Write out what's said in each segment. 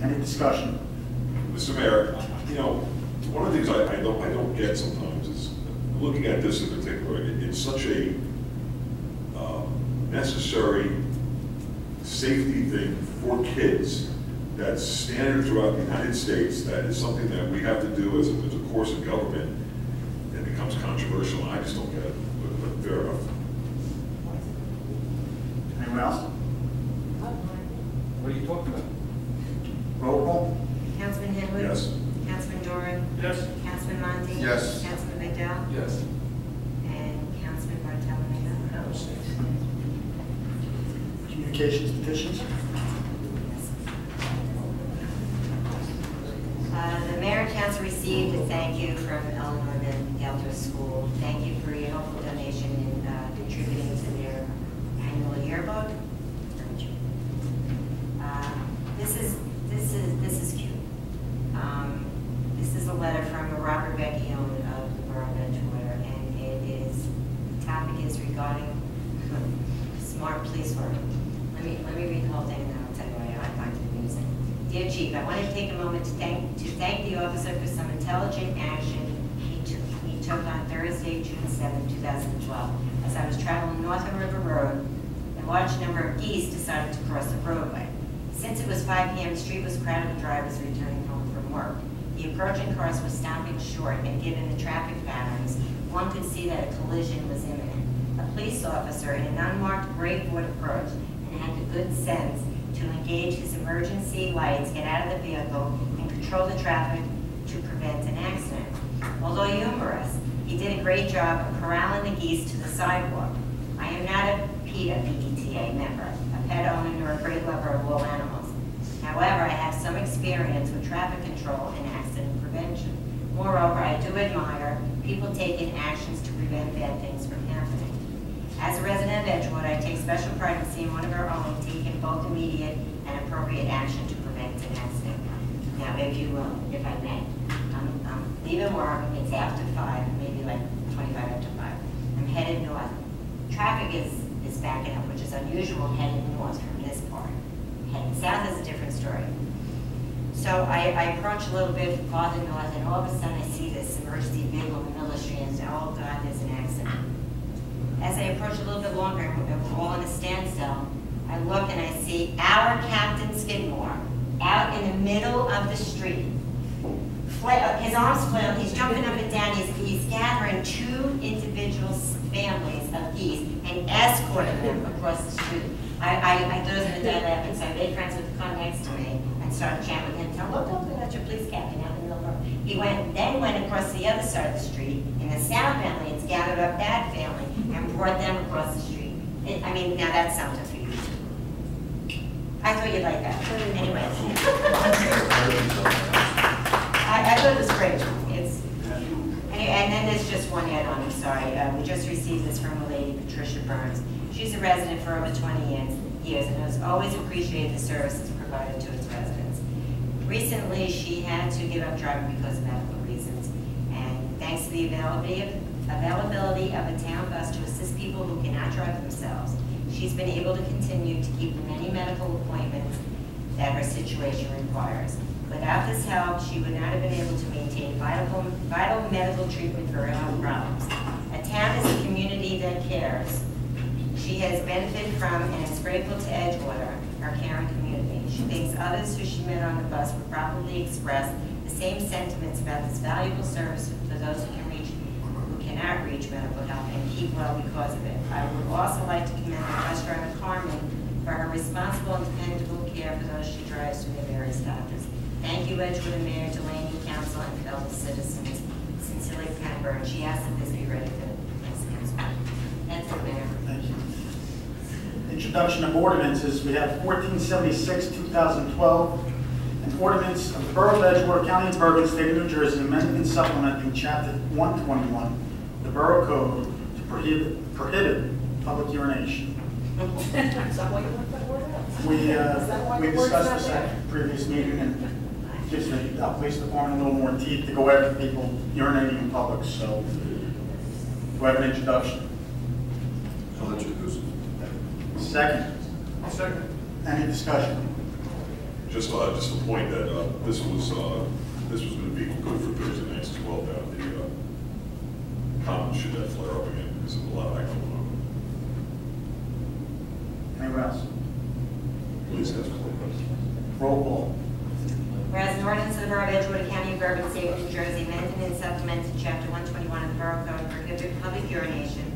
Any discussion? Mr. Mayor, you know, one of the things I don't get sometimes is looking at this in particular. It's such a necessary safety thing for kids that's standard throughout the United States. That is something that we have to do as a course of government. It becomes controversial. I just don't get it. But fair enough. Anyone else? What are you talking about? Roll call? Councilman Henwood? Yes. Councilman Doran? Yes. Councilman Monty? Yes. Councilman McDowell? Yes. And Councilman Bartolomeo? Communications petitions? The mayor and council received a thank you from Eleanor and Delta School. Thank you for your helpful donation in contributing to their annual yearbook. This is cute. This is a letter from Robert Vecchione of the Borough of Edgewater, and the topic is regarding smart police work. Let me read the whole thing, and then I'll tell you why I find it amusing. Dear Chief, I want to take a moment to thank the officer for some intelligent action he took on Thursday, June 7, 2012, as I was traveling Northern River Road. A large number of geese decided to cross the roadway. Since it was 5 p.m., the street was crowded with drivers returning home from work. The approaching cars were stopping short, and given the traffic patterns, one could see that a collision was imminent. A police officer in an unmarked gray Ford approached and had the good sense to engage his emergency lights, get out of the vehicle, and control the traffic to prevent an accident. Although humorous, he did a great job of corralling the geese to the sidewalk. I am not a PETA member, a pet owner, nor a great lover of all animals. However, I have some experience with traffic control and accident prevention. Moreover, I do admire people taking actions to prevent bad things from happening. As a resident of Edgewater, I take special pride in seeing one of our own taking both immediate and appropriate action to prevent an accident. Now, if you will, if I may, I'm leaving work, it's after 5, maybe like 25 after 5. I'm headed north. Traffic is backing up, which is unusual heading north from this part. Heading south is a different story. So I approach a little bit farther north, and all of a sudden I see this emergency vehicle in the middle of the street, and say, oh God, there's an accident. As I approach a little bit longer, and we're all in a standstill, I look and I see our Captain Skidmore out in the middle of the street. His arms flailing, he's jumping up and down, he's gathering 2 individual families of geese and escorting them across the street. I threw in the dead laughing, so I made friends with the car next to me and started chatting with him. Tell him, look, don't do that, your police captain out in the middle of the road. He then went across the other side of the street, and the south family has gathered up that family and brought them across the street. I mean, now that's something for you too. I thought you'd like that. Anyway. I thought it was great. And then there's just one add-on, I'm sorry. We just received this from a lady, Patricia Burns. She's a resident for over 20 years and has always appreciated the services provided to its residents. Recently, she had to give up driving because of medical reasons. And thanks to the availability of a town bus to assist people who cannot drive themselves, she's been able to continue to keep the many medical appointments that her situation requires. Without this help, she would not have been able to maintain vital medical treatment for her health problems. A town is a community that cares. She has benefited from and is grateful to Edgewater, our caring community. She thinks others who she met on the bus would probably express the same sentiments about this valuable service for those who cannot reach medical help and keep well because of it. I would also like to commend the bus driver Carmen for her responsible and dependable care for those she drives to their various doctors. Thank you, Edgewater Mayor, Delaney, Council, and fellow citizens. Sincerely, Pat Burns. She asked that this be ready for the next council. That's it, Mayor. Thank you. Introduction of ordinances. We have 1476, 2012, an ordinance of the Borough of Edgewater, County of Bergen, State of New Jersey, amending and supplementing Chapter 121 of the Borough Code to prohibit public urination. Is that why you want that ordinance? We discussed this at the previous meeting, and gives the police department a little more teeth to go after people urinating in public. So, do I have an introduction? I'll introduce. Second. I'll second. Any discussion? just a point that this was going to be good for Thursday nights as well, down the common should that flare up again, because there's a lot of that going on. Anyone else? Please ask. Roll call. Whereas an ordinance of the Borough of Edgewater, County of Bergen, State of New Jersey, amending and supplementing Chapter 121 of the Borough Code prohibiting public urination,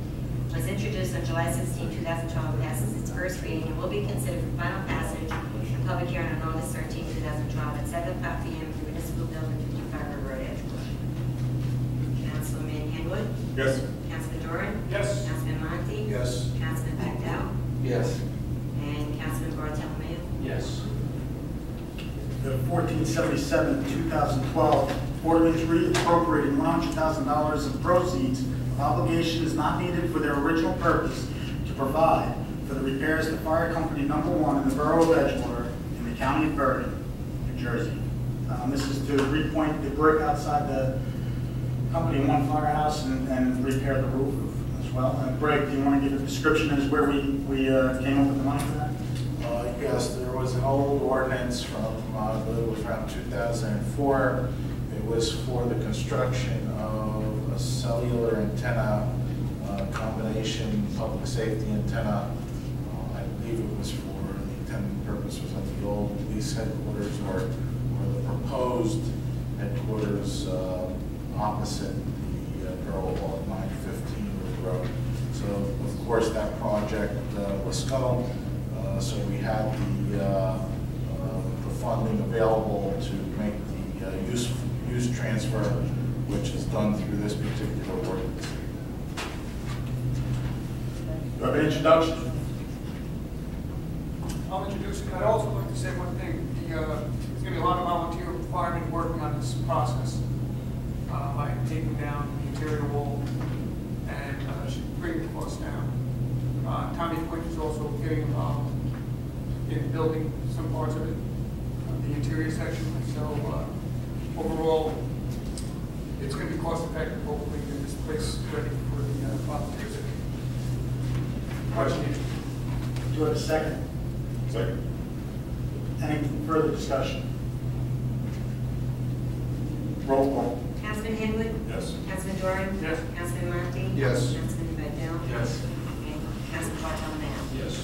was introduced on July 16, 2012, passes its first reading, and will be considered for final passage and public hearing on August 13, 2012, at 7 o'clock p.m. in the Municipal Building, 55 River Road, Edgewater. Councilman Henwood? Yes. Councilman Doran? Yes. Councilman Monti? Yes. Councilman Bagnell? Yes. And Councilman Bartolomeo? Yes. The 1477-2012 ordinance reappropriating $100,000 of proceeds of obligations not needed for their original purpose to provide for the repairs to Fire Company Number 1 in the Borough of Edgewater in the County of Bergen, New Jersey. This is to repoint the brick outside the Company 1 firehouse and repair the roof as well. Greg, do you want to give a description as where we came up with the money for that? Yes, there was an old ordinance from, I believe it was around 2004. It was for the construction of a cellular antenna combination public safety antenna. I believe it was for the intended purpose was at the old police headquarters or the proposed headquarters opposite the Borough Hall at 915 Road. So, of course, that project was scuttled. So we had the funding available to make the use transfer, which is done through this particular ordinance. Do I have an introduction? I'll introduce it. I'd also like to say one thing. There's going to be a lot of volunteer firemen working on this process, like taking down the interior wall and should bring the cost down. Tommy Quinn is also getting involved in building some parts of it, the interior section. So overall, it's going to be cost effective. Hopefully, get this place ready for the volunteers. Question. Do you have a second? Second. Any further discussion? Roll call. Councilman Henwood? Yes. Councilman Doran? Yes. Councilman Monti? Yes. Councilman Bagnell? Yes. And Councilman Bartolomeo? Yes.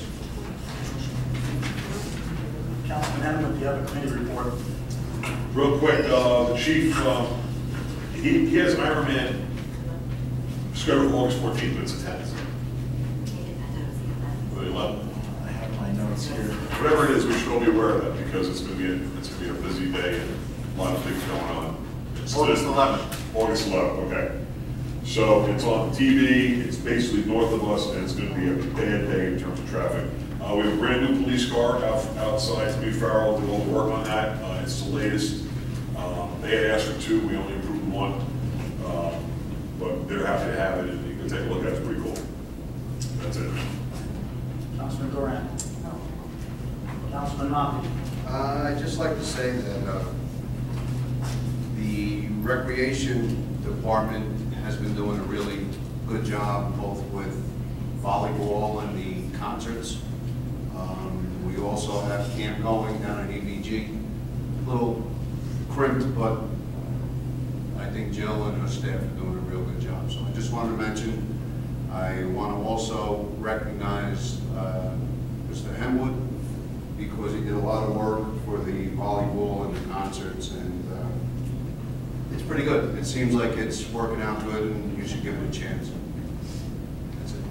Councilman Henwood, do you have a committee report? Real quick, the chief, he has an Ironman scheduled for August 14th, but it's a 10th. The 11th. I have my notes here. Whatever it is, we should all be aware of that because it's going to be a busy day and a lot of things going on. It's August 11th. August 11th, okay. So it's on TV, it's basically north of us, and it's going to be a bad day in terms of traffic. We have a brand new police car outside to be Farrell, did all the work on that. It's the latest. They had asked for 2, we only approved 1. But they're happy to have it, and you can take a look at it, it's pretty cool. That's it. Councilman Doran? Councilman Monti? I'd just like to say that the Recreation Department has been doing a really good job, both with volleyball and the concerts. We also have camp going down at EBG, a little crimped, but I think Jill and her staff are doing a real good job. So I just wanted to mention, I want to also recognize Mr. Henwood, because he did a lot of work for the volleyball and the concerts, and it's pretty good. It seems like it's working out good, and you should give it a chance. That's it.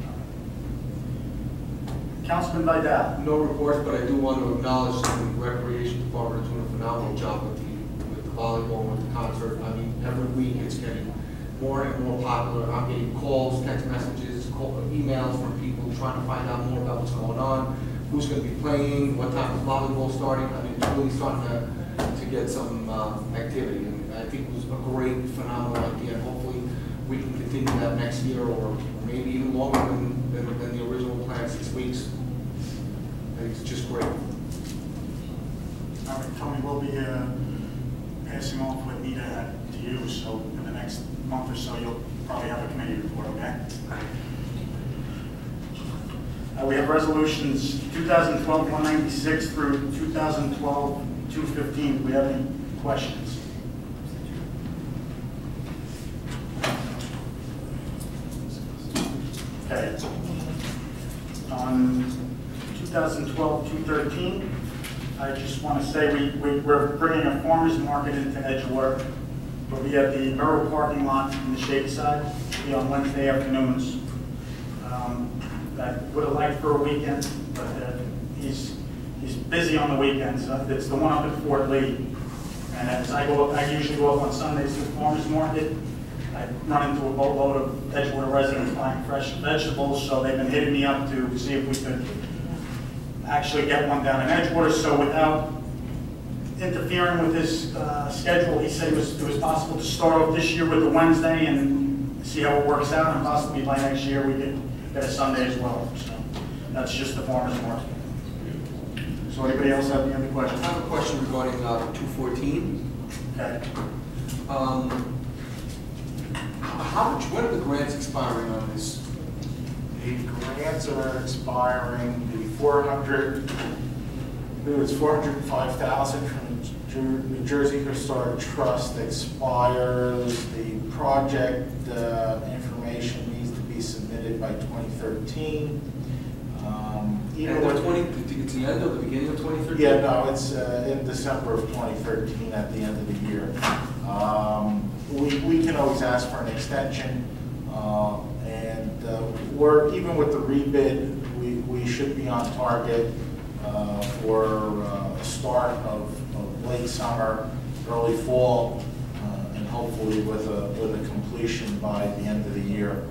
Councilman Vidal? No report, but I do want to acknowledge the Recreation Department is doing a phenomenal job with the volleyball, with the concert. I mean, every week it's getting more and more popular. I'm getting calls, text messages, emails from people trying to find out more about what's going on, who's going to be playing, what time is volleyball starting. I mean, it's really starting to get some activity, and I think it was a great, phenomenal idea. And hopefully, we can continue that next year, or maybe even longer than the original plan, 6 weeks. I think it's just great. All right, Tony, we'll be passing off what Nita had to you, so in the next month or so, you'll probably have a committee report, okay? We have resolutions 2012-196 through 2012-215. Do we have any questions? Okay. On 2012-213, I just want to say we're bringing a farmer's market into Edgewater. We'll be at the Borough parking lot in the shade side. We'll be on Wednesday afternoons. I would have liked for a weekend, but he's busy on the weekends. It's the one up at Fort Lee. And as I usually go up on Sundays to the farmer's market. I run into a boatload of Edgewater residents buying fresh vegetables, so they've been hitting me up to see if we could actually get one down in Edgewater. So without interfering with his schedule, he said it was possible to start off this year with a Wednesday and see how it works out, and possibly by next year we could get a Sunday as well. So that's just the farmer's market. So anybody else have any questions? I have a question regarding 214. Okay. When are the grants expiring on this? The grants are expiring, the 400, it was 405,000 from New Jersey Historic Trust expires. The project information needs to be submitted by 2013. It's the end or the beginning of 2013? Yeah, no, it's in December of 2013 at the end of the year. We can always ask for an extension, and we're, even with the rebid, we should be on target for a start of late summer, early fall, and hopefully with a completion by the end of the year.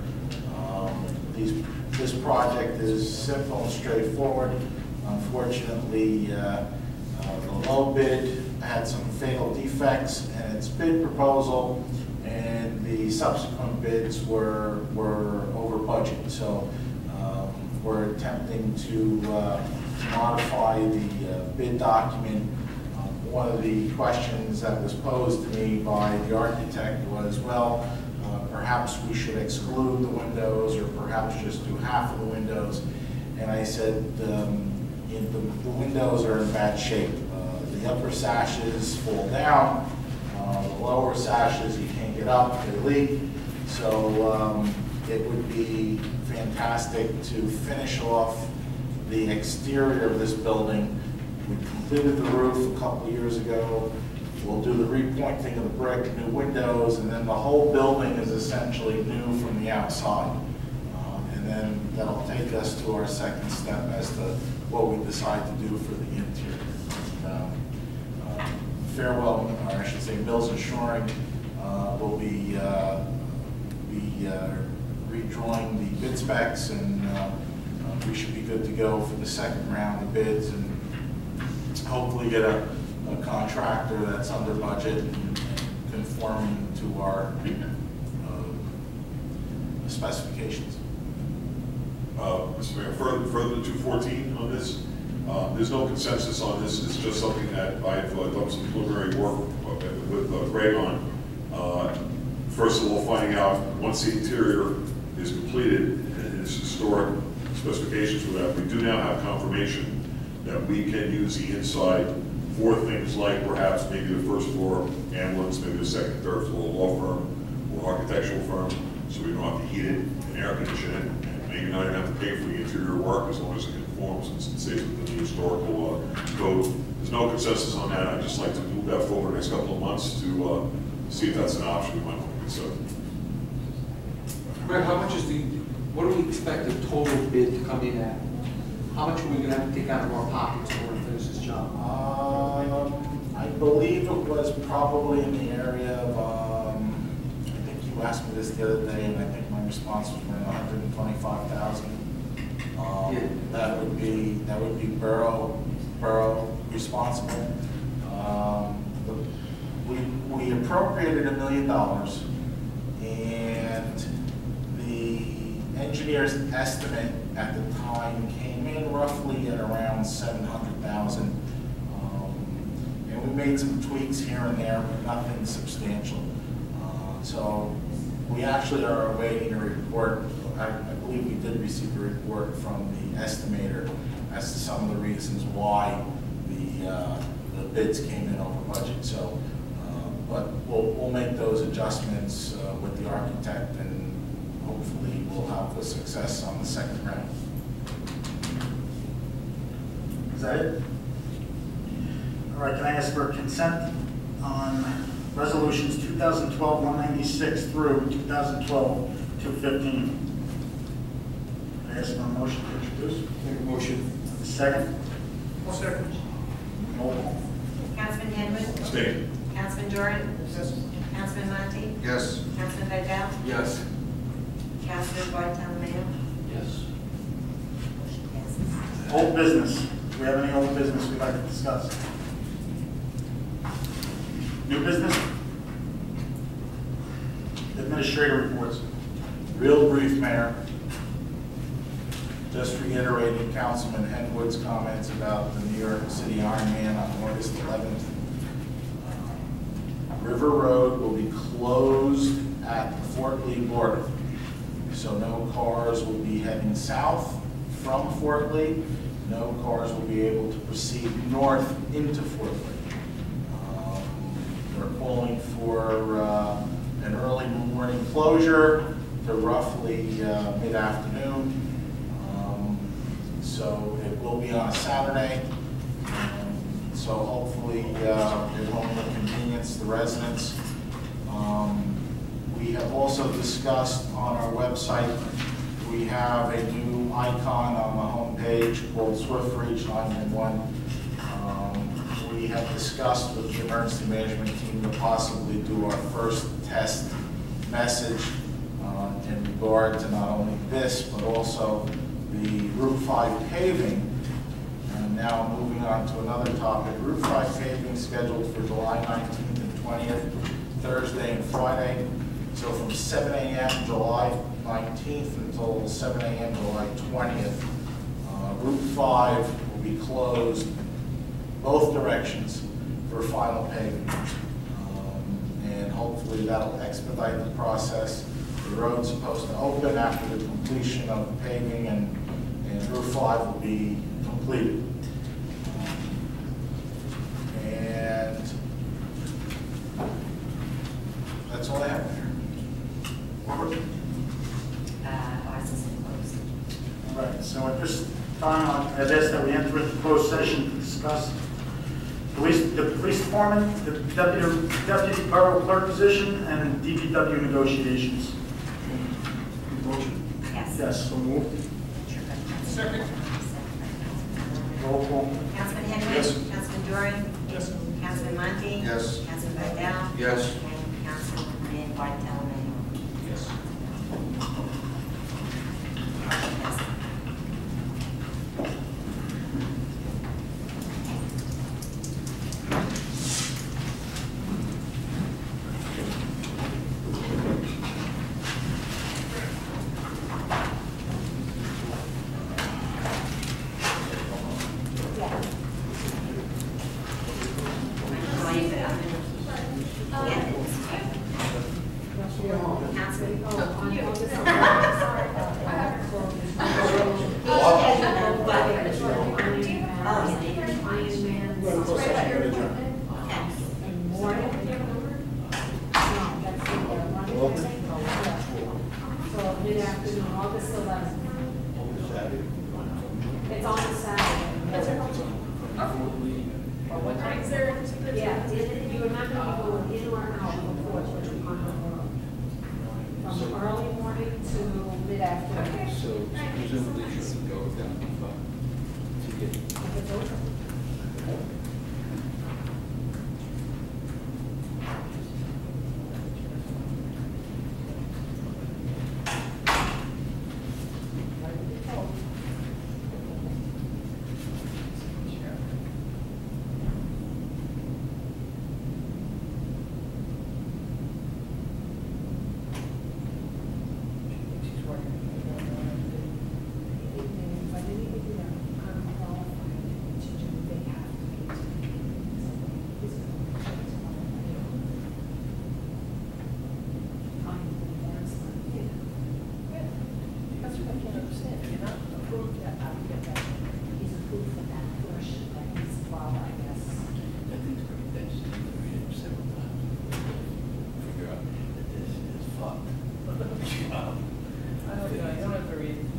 This project is simple and straightforward. Unfortunately, the low bid had some fatal defects in its bid proposal, and the subsequent bids were over budget. So we're attempting to modify the bid document. One of the questions that was posed to me by the architect was, well, perhaps we should exclude the windows, or perhaps just do half of the windows. And I said, the windows are in bad shape. The upper sashes fall down, the lower sashes you can't get up, they leak. So it would be fantastic to finish off the exterior of this building. We completed the roof a couple of years ago. We'll do the repointing of the brick, new windows, and then the whole building is essentially new from the outside. And then that'll take us to our second step as to what we decide to do for the interior. Farewell, or I should say Mills Insuring, will be redrawing the bid specs, and we should be good to go for the second round of bids, and hopefully get a contractor that's under budget and conforming to our specifications. Mr. Mayor, further to 214 on this, there's no consensus on this. It's just something that I've done some preliminary work with Greg on. First of all, finding out once the interior is completed and its historic specifications for that, we do now have confirmation that we can use the inside for things like perhaps maybe the first floor ambulance, maybe the second, third floor law firm or architectural firm, so we don't have to heat it and air condition it, and maybe not even have to pay for the interior work as long as it conforms and stays within the historical code. There's no consensus on that. I'd just like to move that forward the next couple of months to see if that's an option we might want to consider. Greg, what do we expect the total bid to come in at? How much are we going to have to take out of our pockets in order to finish this job? I believe it was probably in the area of, I think you asked me this the other day, and I think my response was around 125,000. Yeah. That would be borough responsible. We appropriated $1 million, and the engineer's estimate at the time came in roughly at around 700,000. And we made some tweaks here and there, but nothing substantial. So we actually are awaiting a report. I believe we did receive a report from the estimator as to some of the reasons why the bids came in over budget. So, but we'll make those adjustments with the architect, and hopefully we'll have the success on the second round. Is that it? All right, can I ask for consent on resolutions 2012-196 through 2012-215? Can I ask for a motion to introduce? Make a motion. Second? I'll second. Roll call. Councilman Henwood? Abstain. Councilman Doran? Councilman Monty? Yes. Councilman Vidal? Yes. Councilman Bartolomeo? Yes. Motion passes. Old business. Do we have any old business we'd like to discuss? New business? Administrator reports. Real brief, Mayor. Just reiterating Councilman Henwood's comments about the New York City Ironman on August 11th. River Road will be closed at the Fort Lee border. So no cars will be heading south from Fort Lee. No cars will be able to proceed north into Fort Lee. We're calling for an early morning closure to roughly mid-afternoon. So it will be on a Saturday. So hopefully it won't inconvenience the residents. We have also discussed on our website, we have a new icon on the homepage called Swift Reach 911. We have discussed with the emergency management team to possibly do our first test message in regard to not only this, but also the Route 5 paving. And now moving on to another topic, Route 5 paving scheduled for July 19th and 20th, Thursday and Friday. So from 7 a.m. July 19th until 7 a.m. July 20th, Route 5 will be closed both directions for final paving. And hopefully that'll expedite the process. The road's supposed to open after the completion of the paving, and Route 5 will be completed. And that's all I have there. Robert? Ours is closed. All right, so at this time, I'd ask that we enter into closed session to discuss the police department, the deputy borough clerk position, and DPW negotiations. Motion? Yes. Yes, so moved. Second. Roll call. Councilman Henwood? Yes. Councilman Doran? Yes. Councilman Monty? Yes. Councilman Vidal? Yes. And Councilman Bartolomeo? Yes. Yes. Mid-afternoon, August 11th. It's on a Saturday. What time is there? Yeah, you remember you go in or out before which we on the road. From early morning to mid-afternoon. So presumably should go down to get. If it's open.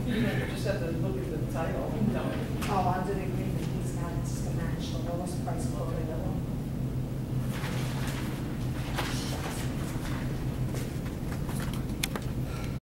You just have to look at the title and tell me. Oh, under the agreement, he's got to match the lowest price quote